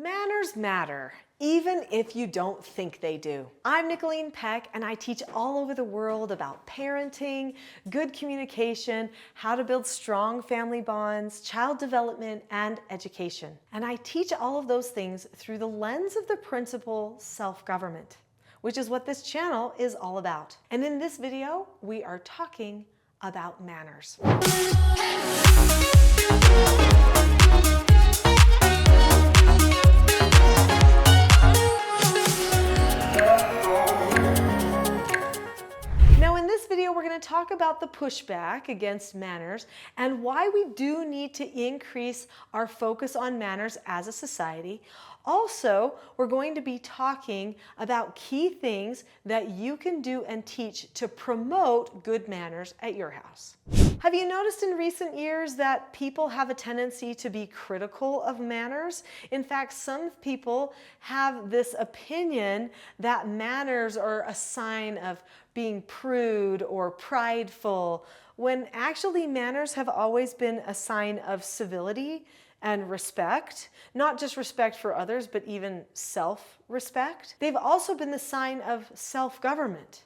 Manners matter, even if you don't think they do. I'm Nicholeen Peck, and I teach all over the world about parenting, good communication, how to build strong family bonds, child development, and education. And I teach all of those things through the lens of the principle self-government, which is what this channel is all about. And in this video, we are talking about manners. We're going to talk about the pushback against manners and why we do need to increase our focus on manners as a society. Also, we're going to be talking about key things that you can do and teach to promote good manners at your house. Have you noticed in recent years that people have a tendency to be critical of manners? In fact, some people have this opinion that manners are a sign of being prude or prideful, when actually manners have always been a sign of civility and respect, not just respect for others, but even self-respect. They've also been the sign of self-government.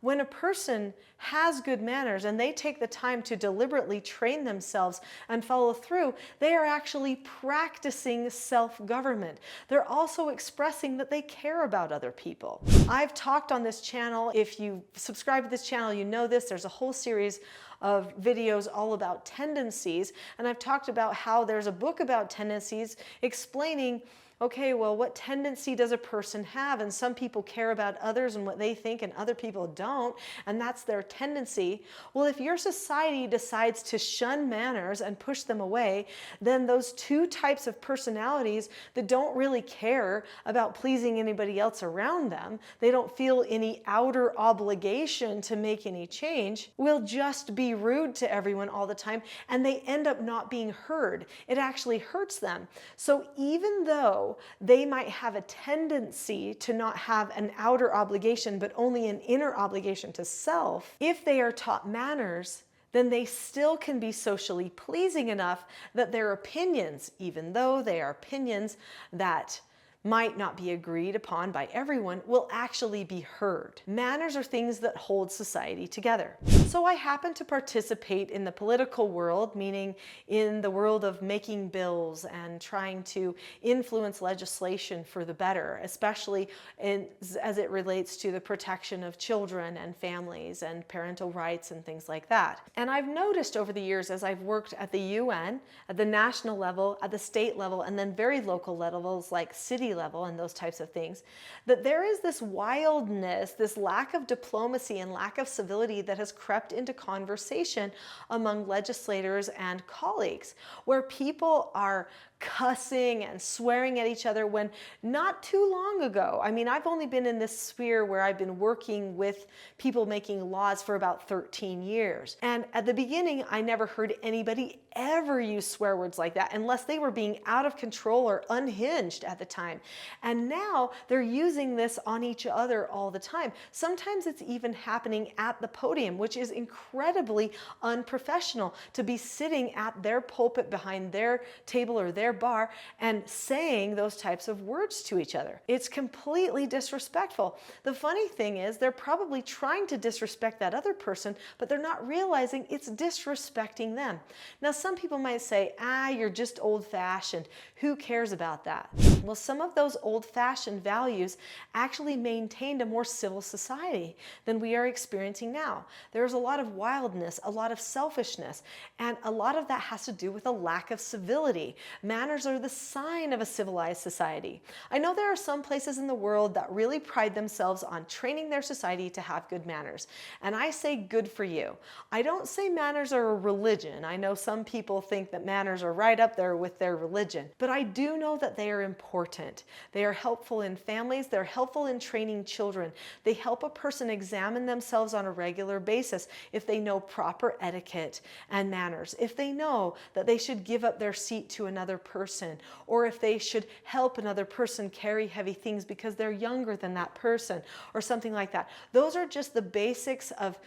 When a person has good manners and they take the time to deliberately train themselves and follow through, they are actually practicing self-government. They're also expressing that they care about other people. I've talked on this channel, if you subscribe to this channel, you know this, there's a whole series of videos all about tendencies, and I've talked about how there's a book about tendencies explaining, okay, well, what tendency does a person have? And some people care about others and what they think, and other people don't, and that's their tendency. Well, if your society decides to shun manners and push them away, then those two types of personalities that don't really care about pleasing anybody else around them, they don't feel any outer obligation to make any change, will just be rude to everyone all the time, and they end up not being heard. It actually hurts them. So even though they might have a tendency to not have an outer obligation, but only an inner obligation to self, if they are taught manners, then they still can be socially pleasing enough that their opinions, even though they are opinions that might not be agreed upon by everyone, will actually be heard. Manners are things that hold society together. So I happen to participate in the political world, meaning in the world of making bills and trying to influence legislation for the better, especially as it relates to the protection of children and families and parental rights and things like that. And I've noticed over the years, as I've worked at the UN, at the national level, at the state level, and then very local levels like city level and those types of things, that there is this wildness, this lack of diplomacy and lack of civility that has crept into conversation among legislators and colleagues, where people are cussing and swearing at each other when not too long ago, I mean, I've only been in this sphere where I've been working with people making laws for about 13 years. And at the beginning, I never heard anybody ever use swear words like that unless they were being out of control or unhinged at the time. And now they're using this on each other all the time. Sometimes it's even happening at the podium, which is incredibly unprofessional, to be sitting at their pulpit behind their table or their bar and saying those types of words to each other. It's completely disrespectful. The funny thing is they're probably trying to disrespect that other person, but they're not realizing it's disrespecting them. Now, some people might say, you're just old-fashioned. Who cares about that? Well, some of those old-fashioned values actually maintained a more civil society than we are experiencing now. There's a lot of wildness, a lot of selfishness, and a lot of that has to do with a lack of civility. Manners are the sign of a civilized society. I know there are some places in the world that really pride themselves on training their society to have good manners, and I say good for you. I don't say manners are a religion. I know some people think that manners are right up there with their religion, but I do know that they are important. They are helpful in families. They're helpful in training children. They help a person examine themselves on a regular basis if they know proper etiquette and manners, if they know that they should give up their seat to another person, or if they should help another person carry heavy things because they're younger than that person, or something like that. Those are just the basics of,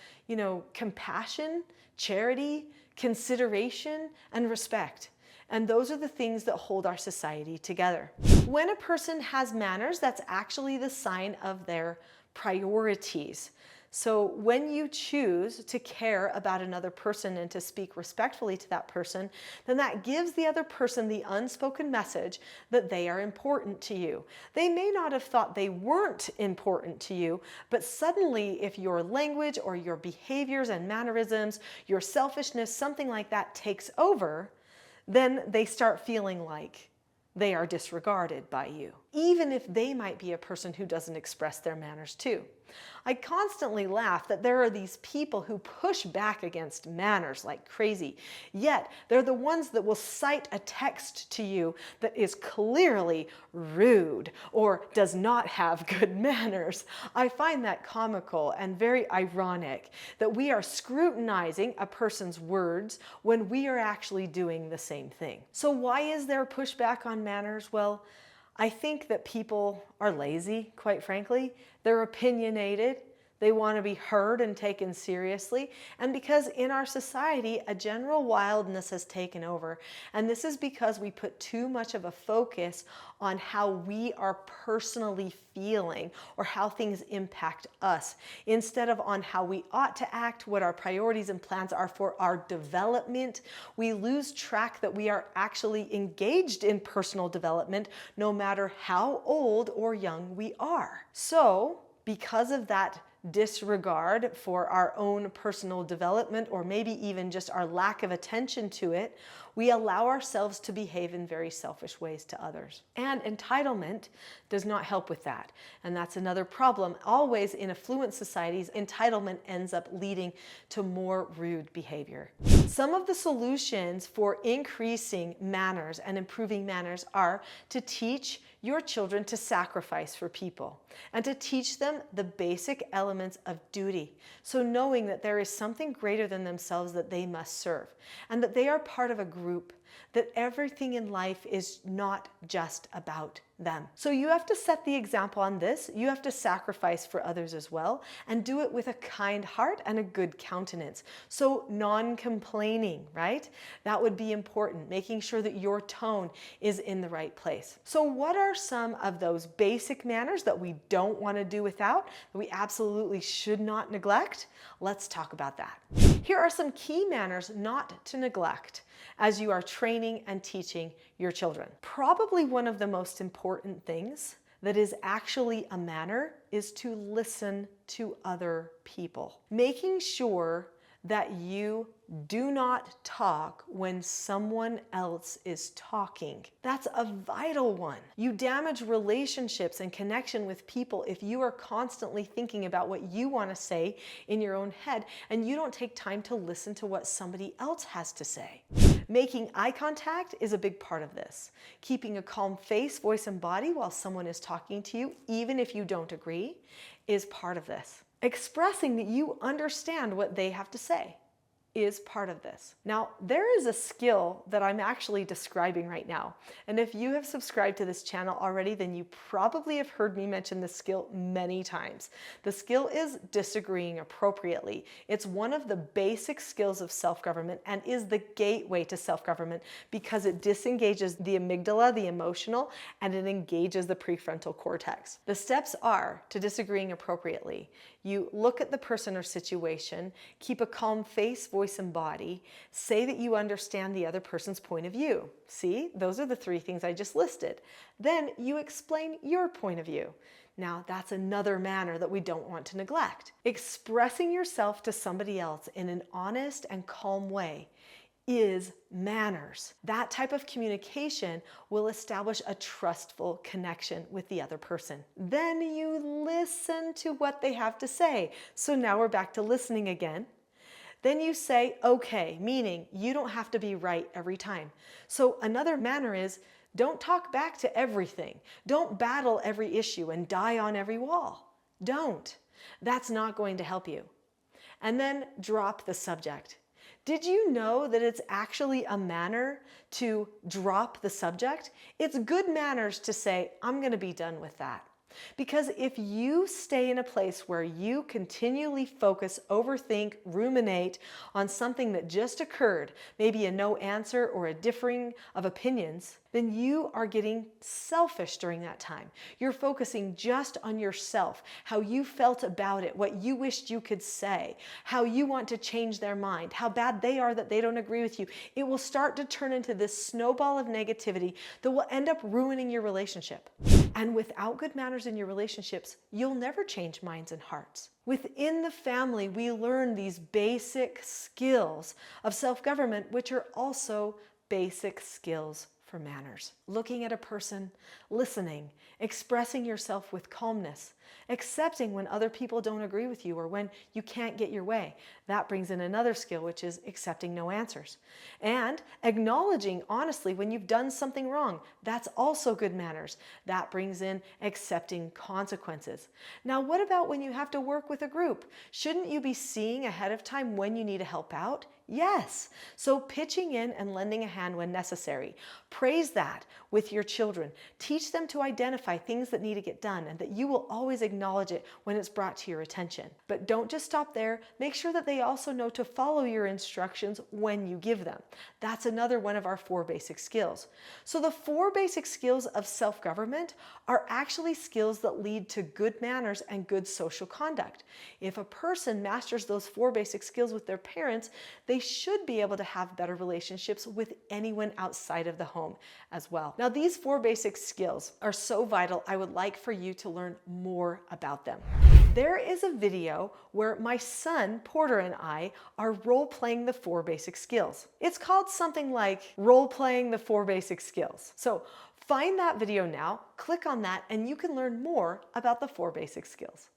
compassion, charity, consideration, and respect. And those are the things that hold our society together. When a person has manners, that's actually the sign of their priorities. So when you choose to care about another person and to speak respectfully to that person, then that gives the other person the unspoken message that they are important to you. They may not have thought they weren't important to you, but suddenly if your language or your behaviors and mannerisms, your selfishness, something like that takes over, then they start feeling like they are disregarded by you, even if they might be a person who doesn't express their manners too. I constantly laugh that there are these people who push back against manners like crazy, yet they're the ones that will cite a text to you that is clearly rude or does not have good manners. I find that comical and very ironic that we are scrutinizing a person's words when we are actually doing the same thing. So why is there pushback on manners? Well, I think that people are lazy, quite frankly. They're opinionated. They want to be heard and taken seriously. And because in our society, a general wildness has taken over. And this is because we put too much of a focus on how we are personally feeling or how things impact us, instead of on how we ought to act, what our priorities and plans are for our development. We lose track that we are actually engaged in personal development, no matter how old or young we are. So, because of that disregard for our own personal development, or maybe even just our lack of attention to it, we allow ourselves to behave in very selfish ways to others. And entitlement does not help with that. And that's another problem. Always in affluent societies, entitlement ends up leading to more rude behavior. Some of the solutions for increasing manners and improving manners are to teach your children to sacrifice for people and to teach them the basic elements of duty. So knowing that there is something greater than themselves that they must serve, and that they are part of a group, that everything in life is not just about them. So you have to set the example on this. You have to sacrifice for others as well, and do it with a kind heart and a good countenance. So non-complaining, right? That would be important, making sure that your tone is in the right place. So what are some of those basic manners that we don't want to do without, that we absolutely should not neglect? Let's talk about that. Here are some key manners not to neglect as you are training and teaching your children. Probably one of the most important things that is actually a manner is to listen to other people. Making sure that you do not talk when someone else is talking. That's a vital one. You damage relationships and connection with people if you are constantly thinking about what you want to say in your own head and you don't take time to listen to what somebody else has to say. Making eye contact is a big part of this. Keeping a calm face, voice, and body while someone is talking to you, even if you don't agree, is part of this. Expressing that you understand what they have to say is part of this. Now, there is a skill that I'm actually describing right now. And if you have subscribed to this channel already, then you probably have heard me mention this skill many times. The skill is disagreeing appropriately. It's one of the basic skills of self-government and is the gateway to self-government because it disengages the amygdala, the emotional, and it engages the prefrontal cortex. The steps are to disagreeing appropriately. You look at the person or situation, keep a calm face, voice, and body, say that you understand the other person's point of view. See, those are the three things I just listed. Then you explain your point of view. Now, that's another manner that we don't want to neglect. Expressing yourself to somebody else in an honest and calm way is manners. That type of communication will establish a trustful connection with the other person. Then you listen to what they have to say. So now we're back to listening again. Then you say, okay, meaning you don't have to be right every time. So another manner is, don't talk back to everything. Don't battle every issue and die on every wall. Don't. That's not going to help you. And then drop the subject. Did you know that it's actually a manner to drop the subject? It's good manners to say, I'm going to be done with that. Because if you stay in a place where you continually focus, overthink, ruminate on something that just occurred, maybe a no answer or a differing of opinions, then you are getting selfish during that time. You're focusing just on yourself, how you felt about it, what you wished you could say, how you want to change their mind, how bad they are that they don't agree with you. It will start to turn into this snowball of negativity that will end up ruining your relationship. And without good manners in your relationships, you'll never change minds and hearts. Within the family, we learn these basic skills of self-government, which are also basic skills for manners. Looking at a person, listening, expressing yourself with calmness, accepting when other people don't agree with you or when you can't get your way. That brings in another skill, which is accepting no answers. And acknowledging honestly when you've done something wrong. That's also good manners. That brings in accepting consequences. Now, what about when you have to work with a group? Shouldn't you be seeing ahead of time when you need to help out? Yes. So pitching in and lending a hand when necessary. Praise that with your children. Teach them to identify things that need to get done and that you will always acknowledge it when it's brought to your attention. But don't just stop there. Make sure that they also know to follow your instructions when you give them. That's another one of our 4 basic skills. So the 4 basic skills of self-government are actually skills that lead to good manners and good social conduct. If a person masters those 4 basic skills with their parents, they should be able to have better relationships with anyone outside of the home as well. Now, these 4 basic skills are so vital, I would like for you to learn more about them. There is a video where my son, Porter, and I are role-playing the 4 basic skills. It's called something like role-playing the 4 basic skills. So find that video now, click on that, and you can learn more about the 4 basic skills.